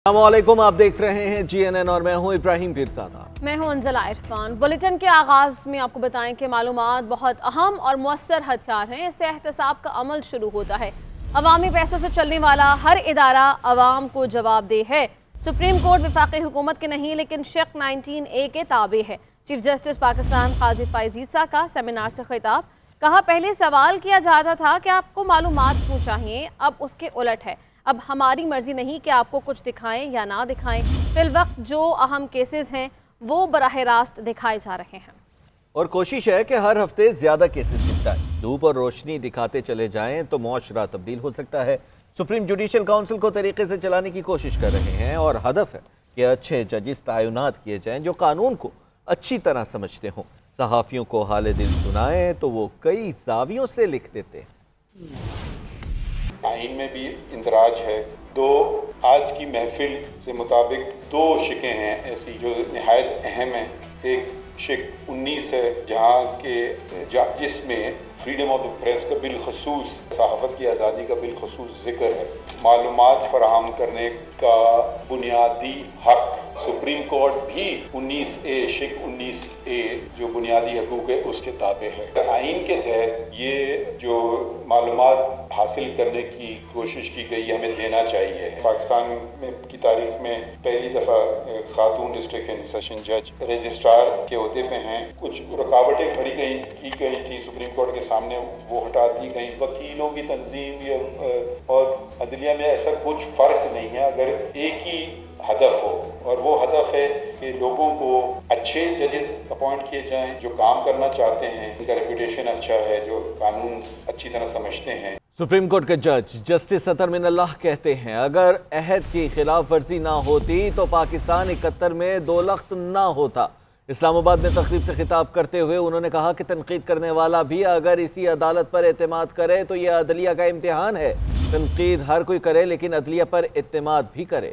अस्सलामुअलैकुम, आप देख रहे हैं GNN और मैं हूं इब्राहिम पीरज़ादा। मैं हूं अंजला इरफान। बुलेटिन के आगाज़ में आपको बताएं कि मालूमात बहुत अहम और मुअस्सर हथियार हैं। इससे एहतसाब का अमल शुरू होता है। अवामी पैसों से चलने वाला हर इदारा अवाम को जवाबदेह है। सुप्रीम कोर्ट वफाकी हुकूमत के नहीं लेकिन शेख 19A के ताबे है। चीफ जस्टिस पाकिस्तान काजी फ़ाइज़ ईसा का सेमिनार से खिताब। कहा, पहले सवाल किया जाता था कि आपको मालूमात क्यों चाहिए, अब उसके उलट है। अब हमारी मर्जी नहीं कि आपको कुछ दिखाएं या ना दिखाएं। फिल वक्त जो अहम केसेस हैं वो बराह रास्त दिखाए जा रहे हैं और कोशिश है कि हर हफ्ते ज्यादा केसेस निपटाएं। धूप और रोशनी दिखाते चले जाएं तो मुआशरा तब्दील हो सकता है। सुप्रीम जुडिशल काउंसिल को तरीके से चलाने की कोशिश कर रहे हैं और हदफ है कि अच्छे जजिस तैनात किए जाएं जो कानून को अच्छी तरह समझते हों। सहाफ़ियों को हाले दिल सुनाएं तो वो कई जावियों से लिख देते हैं। आइन में भी इंदराज है। दो आज की महफिल से मुताबिक दो शिकें हैं ऐसी जो निहायत अहम हैं। एक शिक 19 है जिसमें फ्रीडम ऑफ द प्रेस का बिलखसूस, सहाफ़त की आज़ादी का बिलखसूस जिक्र है। मालूमात फराहम करने का बुनियादी हक सुप्रीम कोर्ट भी 19A शिक 19A जो बुनियादी हकूक़ है उसके ताबे है। आइन के तहत ये जो मालूमात हासिल करने की कोशिश की गई हमें देना चाहिए। पाकिस्तान में की तारीख में पहली दफ़ा खातून डिस्ट्रिक्ट एंड सेशन जज रजिस्ट्रार के ओहदे पे हैं। कुछ रुकावटें खड़ी की गई थी सुप्रीम कोर्ट के सामने, वो हटा दी गई। वकीलों की तंजीम और अदलिया में ऐसा कुछ फ़र्क नहीं है अगर एक ही हदफ हो, और वो हदफ है कि लोगों को अच्छे जजेस अपॉइंट किए जाएं जो काम करना चाहते हैं, इनका रेपुटेशन अच्छा है, जो कानून अच्छी तरह समझते हैं। सुप्रीम कोर्ट के जज जस्टिस अतर मिनल्लाह कहते हैं, अगर अहद की खिलाफ वर्जी ना होती तो पाकिस्तान 71 में दो लख्त ना होता। इस्लामाबाद में तकरीब से खिताब करते हुए उन्होंने कहा कि तनकीद करने वाला भी अगर इसी अदालत पर एतमाद करे तो यह अदलिया का इम्तिहान है। तनकीद हर कोई करे लेकिन अदलिया पर एतमाद भी करे।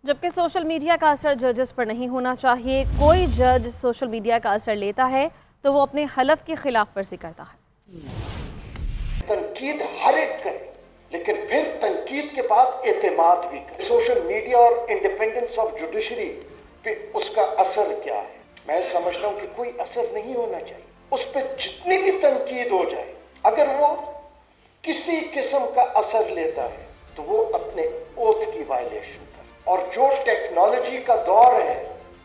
जबकि सोशल मीडिया का असर जजेस पर नहीं होना चाहिए। कोई जज सोशल मीडिया का असर लेता है तो वो अपने हलफ की खिलाफ वर्जी करता है। तनकीद हर एक करे लेकिन फिर तनकीद के बाद एतमाद भी करे। सोशल मीडिया और इंडिपेंडेंस ऑफ जुडिशरी पे उसका असर क्या है? मैं समझता हूं कि कोई असर नहीं होना चाहिए। उस पर जितनी भी तनकीद हो जाए, अगर वो किसी किस्म का असर लेता है तो वो अपने ओथ की वायलेशन कर। और जो टेक्नोलॉजी का दौर है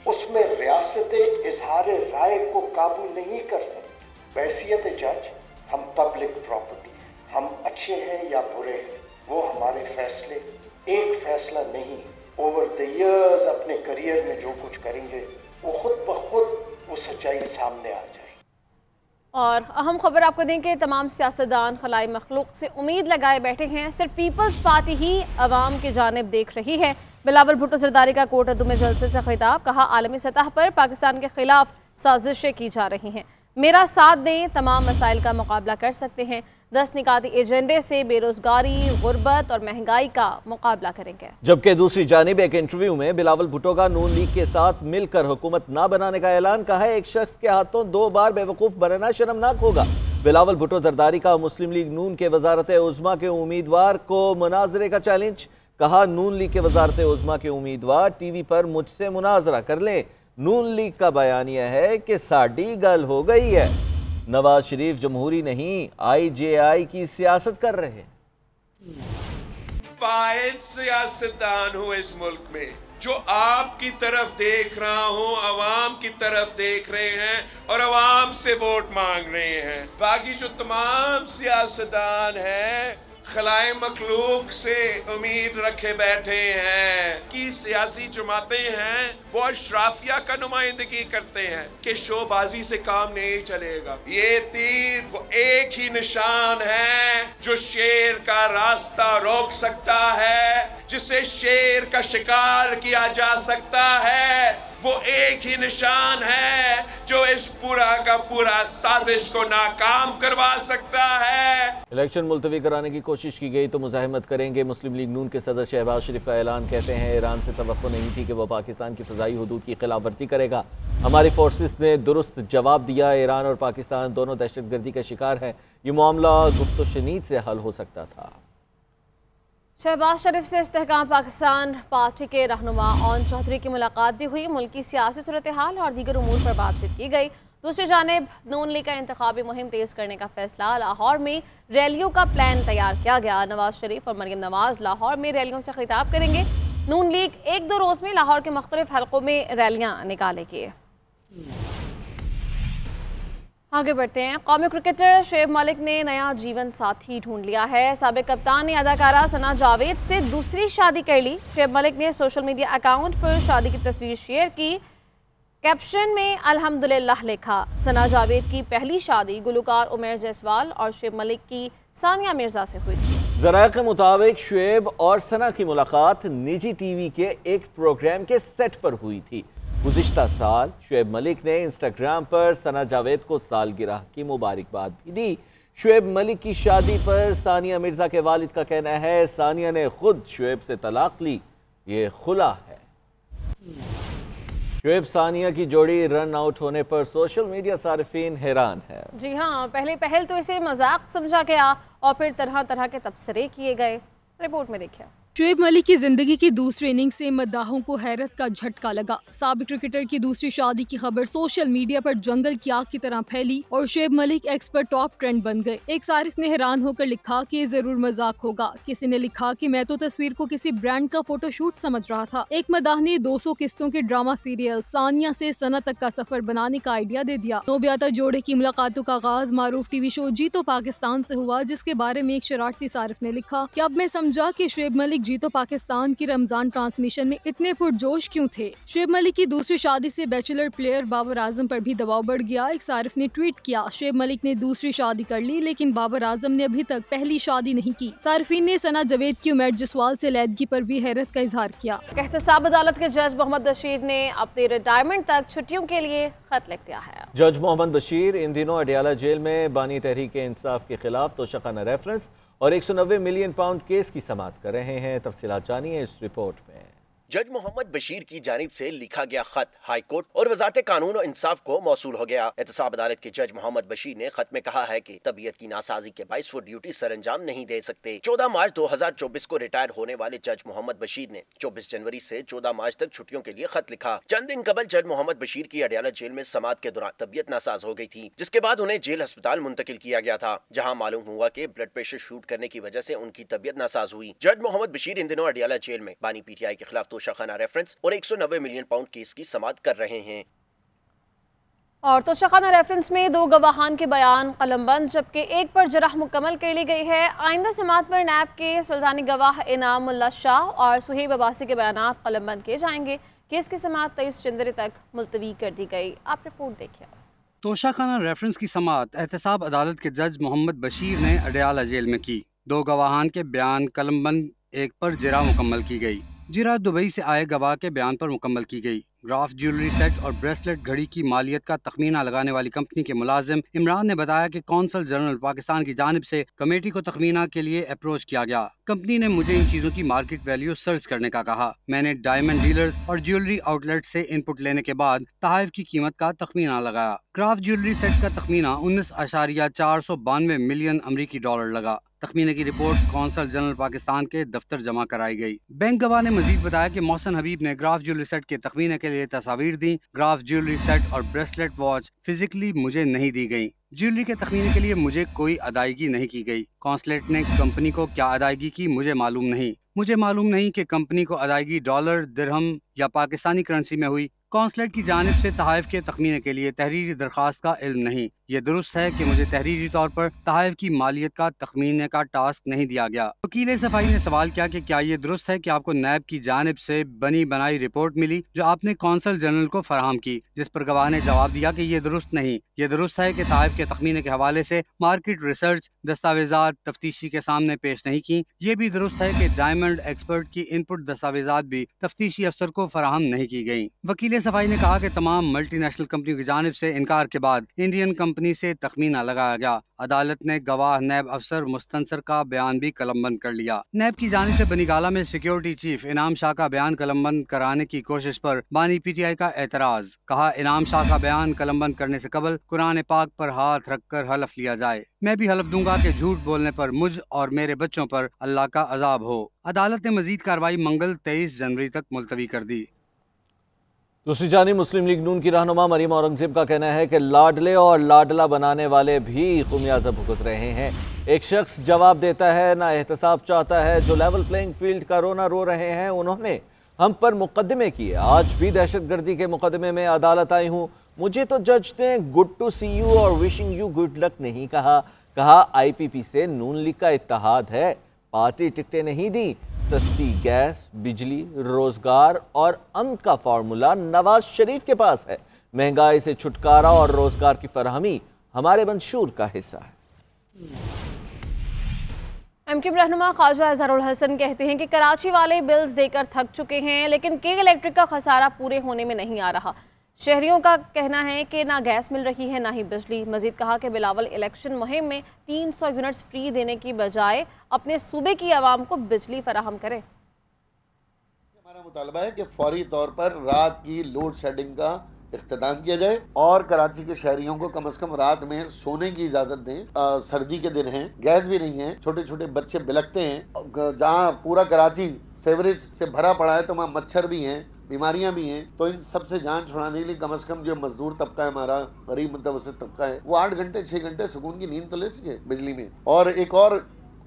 उसमें रियासतें इजहार राय को काबू नहीं कर सकती। बैसियत जज हम पब्लिक प्रॉपर्टी हैं, हम अच्छे हैं या बुरे हैं, वो हमारे फैसले एक फैसला नहीं, ओवर द इयर्स अपने करियर में जो कुछ करेंगे वो खुद ब खुद वो सच्चाई सामने आ जाए। और अहम खबर आपको दें कि तमाम सियासतदान खलाई मखलूक से उम्मीद लगाए बैठे हैं। सिर्फ पीपल्स पार्टी ही अवाम की जानिब देख रही है। बिलावल भुट्टो जरदारी का कोटअदू में जलसे से खिताब। कहा, आलमी सतह पर पाकिस्तान के खिलाफ साजिशें की जा रही हैं। मेरा साथ दें, तमाम मसाइल का मुकाबला कर सकते हैं। 10 निकाती एजेंडे से बेरोजगारी, गुर्बत और महंगाई का मुकाबला करेंगे। जबकि दूसरी जानिब एक इंटरव्यू में बिलावल भुट्टो का नून लीग के साथ मिलकर हुकूमत ना बनाने का ऐलान। कहा है, एक शख्स के हाथों 2 बार बेवकूफ़ बनना शर्मनाक होगा। बिलावल भुट्टो जरदारी का मुस्लिम लीग नून के वजारत उज़्मा के उम्मीदवार को मुनाजरे का चैलेंज। कहा, नून लीग के वजारत उज़्मा के उम्मीदवार टीवी पर मुझसे मुनाजरा कर लें। नून लीग का बयानिया है कि साडी गल हो गई है। नवाज शरीफ जमहूरी नहीं IJI की सियासत कर रहे हैं। वाहिद सियासतदान हूँ इस मुल्क में जो आपकी तरफ देख रहा हूँ, अवाम की तरफ देख रहे हैं और अवाम से वोट मांग रहे हैं। बाकी जो तमाम सियासतदान हैं खलाए मखलूक से उम्मीद रखे बैठे हैं कि सियासी जमातें हैं वो अशराफिया का नुमाइंदगी करते हैं कि शोबाजी से काम नहीं चलेगा। ये तीर वो एक ही निशान है जो शेर का रास्ता रोक सकता है, जिससे शेर का शिकार किया जा सकता है। वो एक ही निशान है जो इस पूरा का पूरा साजिश को नाकाम करवा सकता है। इलेक्शन मुलतवी कराने की कोशिश की गई तो मुजाहिमत करेंगे। मुस्लिम लीग नून के सदर शहबाज शरीफ का ऐलान। कहते हैं, ईरान से तवक्को नहीं थी कि वह पाकिस्तान की फ़ज़ाई हुदूद की खिलाफ वर्जी करेगा। हमारी फोर्सेस ने दुरुस्त जवाब दिया। ईरान और पाकिस्तान दोनों दहशत गर्दी का शिकार हैं। ये मामला गुफ्त व शनीद से हल हो सकता था। शहबाज शरीफ से इस्तेहकाम पाकिस्तान पार्टी के रहनुमा ओन चौधरी की मुलाकात भी हुई। मुल्की सियासी सूरत हाल और दीगर उमूर पर बातचीत की गई। दूसरी जानिब नून लीग का इंतखाबी मुहिम तेज़ करने का फैसला। लाहौर में रैलियों का प्लान तैयार किया गया। नवाज शरीफ और मरियम नवाज लाहौर में रैलियों से खिताब करेंगे। नून लीग 1-2 रोज़ में लाहौर के मुख्तलिफ हलकों में रैलियाँ निकालेगी। आगे बढ़ते हैं। कौमी क्रिकेटर शुएब मलिक ने नया जीवन साथी ढूंढ लिया है। साबिक कप्तान ने अदाकारा सना जावेद से दूसरी शादी कर ली। शुएब मलिक ने सोशल मीडिया अकाउंट पर शादी की तस्वीर शेयर की। कैप्शन में अल्हम्दुलिल्लाह लिखा। सना जावेद की पहली शादी गुलकार उमर जायसवाल और शुएब मलिक की सानिया मिर्जा से हुई थी। ज़राए के मुताबिक शुएब और सना की मुलाकात निजी टीवी के एक प्रोग्राम के सेट पर हुई थी। गुज़िश्ता साल शुएब मलिक ने इंस्टाग्राम पर सना जावेद को सालगिरह की मुबारकबाद भी दी। शुएब मलिक की शादी पर सानिया मिर्जा के वालिद का कहना है सानिया ने खुद शुएब से तलाक ली, ये खुला है। शुएब सानिया की जोड़ी रन आउट होने पर सोशल मीडिया सारिफीन हैरान है। जी हाँ, पहल तो इसे मजाक समझा गया और फिर तरह तरह के तबसरे किए गए। रिपोर्ट में देखिए। शुएब मलिक की जिंदगी की दूसरी इनिंग से मद्दाहों को हैरत का झटका लगा। साबिक क्रिकेटर की दूसरी शादी की खबर सोशल मीडिया पर जंगल की आग की तरह फैली और शुएब मलिक एक्स पर टॉप ट्रेंड बन गए। एक सारिफ ने हैरान होकर लिखा कि ये जरूर मजाक होगा। किसी ने लिखा कि मैं तो तस्वीर को किसी ब्रांड का फोटोशूट समझ रहा था। एक मद्दाह ने 200 किस्तों के ड्रामा सीरियल सानिया से सना तक का सफर बनाने का आइडिया दे दिया। नोबियाता जोड़े की मुलाकातों का आगाज मारूफ टीवी शो जीतो पाकिस्तान से हुआ, जिसके बारे में एक शरारती सारिफ ने लिखा कि अब मैं समझा कि शुएब मलिक जीतो पाकिस्तान की रमजान ट्रांसमिशन में इतने पुरजोश क्यों थे। शुएब मलिक की दूसरी शादी से बैचलर प्लेयर बाबर आजम पर भी दबाव बढ़ गया। एक सारिफ ने ट्वीट किया, शुएब मलिक ने दूसरी शादी कर ली लेकिन बाबर आजम ने अभी तक पहली शादी नहीं की। सारिफीन ने सना जावेद की उमर जायसवाल से लैदगी पर भी हैरत का इजहार किया। एहतसाब अदालत के जज मोहम्मद बशीर ने अपने रिटायरमेंट तक छुट्टियों के लिए खत लिख दिया है। जज मोहम्मद बशीर इन दिनों अडियाला जेल में बानी तहरीक इंसाफ के खिलाफ तोशाखाना रेफरेंस और 190 मिलियन पाउंड केस की समाअत कर रहे हैं। तफसीलात जानिए इस रिपोर्ट में। जज मोहम्मद बशीर की जानिब से लिखा गया खत हाई कोर्ट और वजारत कानून और इंसाफ को मौसूल हो गया। एहतसाब अदालत के जज मोहम्मद बशीर ने खत में कहा है कि तबीयत की नासाजी के बाइस वो ड्यूटी सर अंजाम नहीं दे सकते। 14 मार्च 2024 को रिटायर होने वाले जज मोहम्मद बशीर ने 24 जनवरी से 14 मार्च तक छुट्टियों के लिए खत लिखा। चंद दिन कबल जज मोहम्मद बशीर की अडियाला जेल में समाअत के दौरान तबीयत नासाज हो गई थी, जिसके बाद उन्हें जेल अस्पताल मुंतकिल किया गया था, जहाँ मालूम हुआ कि ब्लड प्रेशर शूट करने की वजह से उनकी तबीयत नासाज हुई। जज मोहम्मद बशीर इन दिनों अडियाला जेल में बानी पीटीआई के खिलाफ तोशाखाना रेफरेंस और 190 मिलियन पाउंड केस की समाअत कर रहे हैं। और तोशाखाना रेफरेंस में 2 गवाहान के बयान कलमबंद, जबकि एक पर जरह मुकम्मल कर ली गई है। आइंदा समाअत पर नैब के सुल्तानी गवाह इनामुल्लाह शाह और सुहेब अब्बासी के बयान कलमबंद किए जाएंगे। केस की समाअत 23 जनवरी तक मुलतवी कर दी गई। आप रिपोर्ट देखिए। तोशाखाना रेफरेंस की समाअत एहतसाब अदालत के जज मोहम्मद बशीर ने अडियाला जेल में की। 2 गवाहान के बयान कलमबंद, एक पर जिरा मुकम्मल की गई। जिरा दुबई से आए गवाह के बयान पर मुकम्मल की गई। ग्राफ ज्वेलरी सेट और ब्रेसलेट घड़ी की मालियत का तखमीना लगाने वाली कंपनी के मुलाजिम इमरान ने बताया कि कौंसल जनरल पाकिस्तान की जानिब से कमेटी को तखमीना के लिए अप्रोच किया गया। कंपनी ने मुझे इन चीजों की मार्केट वैल्यू सर्च करने का कहा। मैंने डायमंड डीलर्स और ज्वेलरी आउटलेट से इनपुट लेने के बाद तहाइफ की कीमत का तखमीना लगाया। ग्राफ ज्वेलरी सेट का तखमीना 19.492 मिलियन अमरीकी डॉलर लगा। तखमीने की रिपोर्ट कौंसल जनरल पाकिस्तान के दफ्तर जमा कराई गई। बैंक गवाह ने मजीद बताया कि मोहसन हबीब ने ग्राफ ज्वेलरी सेट के तखमीने के लिए तस्वीर दी। ग्राफ ज्वेलरी सेट और ब्रेसलेट वॉच फिजिकली मुझे नहीं दी गई। ज्वेलरी के तखमीने के लिए मुझे कोई अदायगी नहीं की गई। कौंसलेट ने कंपनी को क्या अदायगी की मुझे मालूम नहीं। मुझे मालूम नहीं कि कंपनी को अदायगी डॉलर, दिरहम या पाकिस्तानी करेंसी में हुई। कौंसलेट की जानिब से तहाइफ के तखमीने के लिए तहरीरी दरखास्त का इल्म नहीं। ये दुरुस्त है कि मुझे तहरीरी तौर पर तहाइफ की मालियत का तखमीने का टास्क नहीं दिया गया। वकील सफाई ने सवाल किया कि क्या ये दुरुस्त है कि आपको नैब की जानिब से बनी बनाई रिपोर्ट मिली जो आपने कौंसल जनरल को फराहम की, जिस पर गवाह ने जवाब दिया कि ये दुरुस्त नहीं। ये दुरुस्त है कि तहाइफ के तखमीने के हवाले से मार्केट रिसर्च दस्तावेजात तफ्तीशी के सामने पेश नहीं की। ये भी दुरुस्त है कि डायमंड एक्सपर्ट की इनपुट दस्तावेजात भी तफ्तीशी अफसर को फराहम नहीं की गई। वकील PSFI ने कहा कि तमाम मल्टी नेशनल कंपनियों की जानिब से इनकार के बाद इंडियन कंपनी से तखमीना लगाया गया। अदालत ने गवाह नैब अफसर मुस्तनसर का बयान भी कलमबंद कर लिया। नैब की जानिब से बनीगाला में सिक्योरिटी चीफ इनाम शाह का बयान कलमबंद कराने की कोशिश पर बानी PTI का एतराज। कहा, इनाम शाह का बयान कलमबंद करने से कबल कुरान पाक पर हाथ रखकर हलफ लिया जाए। मैं भी हलफ दूंगा कि झूठ बोलने पर मुझ और मेरे बच्चों पर अल्लाह का अजाब हो। अदालत ने मजीद कार्रवाई मंगल 23 जनवरी तक मुलतवी कर दी। दूसरी जानिब मुस्लिम लीग नून की रहनुमा मरीम औरंगजेब का कहना है कि लाडले और लाडला बनाने वाले भी खुमियाजा भुगत रहे हैं। एक शख्स जवाब देता है, ना एहतसाब चाहता है। जो लेवल प्लेइंग फील्ड का रोना रो रहे हैं, उन्होंने हम पर मुकदमे किए। आज भी दहशतगर्दी के मुकदमे में अदालत आई हूँ। मुझे तो जज ने गुड टू सी यू और विशिंग यू गुड लक नहीं कहा। IPP से नून लीग का इत्तेहाद है, पार्टी टिकटें नहीं दी। सस्ती गैस, बिजली, रोजगार और अमन का फार्मूला नवाज शरीफ के पास है। महंगाई से छुटकारा और रोजगार की फराहमी हमारे मंशूर का हिस्सा है। MQ रहनुमा ख्वाजा अजहरुल हसन कहते हैं कि कराची वाले बिल्स देकर थक चुके हैं, लेकिन के इलेक्ट्रिक का खसारा पूरे होने में नहीं आ रहा। शहरियों का कहना है कि ना गैस मिल रही है, ना ही बिजली। मजीद कहा कि बिलावल इलेक्शन मुहिम में 300 यूनिट्स फ्री देने की बजाय अपने सूबे की आवाम को बिजली फराहम करें। हमारा मुतालबा है कि फौरी तौर पर रात की लोड शेडिंग का इख्तिताम किया जाए और कराची के शहरियों को कम से कम रात में सोने की इजाजत दें। सर्दी के दिन हैं, गैस भी नहीं है, छोटे छोटे बच्चे बिलखते हैं। जहां पूरा कराची सेवरेज से भरा पड़ा है तो वहाँ मच्छर भी हैं, बीमारियां भी हैं। तो इन सब से जान छुड़ाने के लिए कम से कम जो मजदूर तबका है, हमारा गरीब मुतवस्सित तबका है, वो 8 घंटे 6 घंटे सुकून की नींद तो ले सके बिजली में। और एक और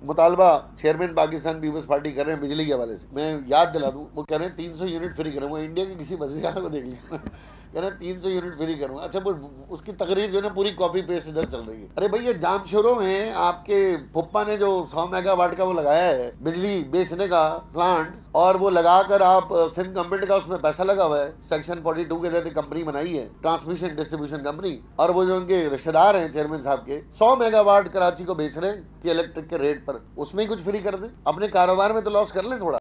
मुतालबा चेयरमैन पाकिस्तान पीपल्स पार्टी कर रहे हैं बिजली के हवाले से। मैं याद दिला दूं, वो कह रहे हैं 300 यूनिट फ्री करें। वो इंडिया के किसी वज़ीर को देख लीजिए, कह रहे हैं 300 यूनिट फ्री करूंगा। अच्छा, वो उसकी तकरीर जो है ना पूरी कॉपी पेस्ट इधर चल रही है। अरे भाई, ये जाम शुरू में आपके पुप्पा ने जो 100 मेगावाट का वो लगाया है बिजली बेचने का प्लांट, और वो लगाकर आप सिंध गवर्नमेंट का उसमें पैसा लगा हुआ है। सेक्शन 42 के तहत कंपनी बनाई है, ट्रांसमिशन डिस्ट्रीब्यूशन कंपनी, और वो जो उनके रिश्तेदार हैं चेयरमैन साहब के, 100 मेगावाट कराची को बेच रहे हैं कि इलेक्ट्रिक के रेट पर, उसमें ही कुछ फ्री कर दें। अपने कारोबार में तो लॉस कर लें थोड़ा।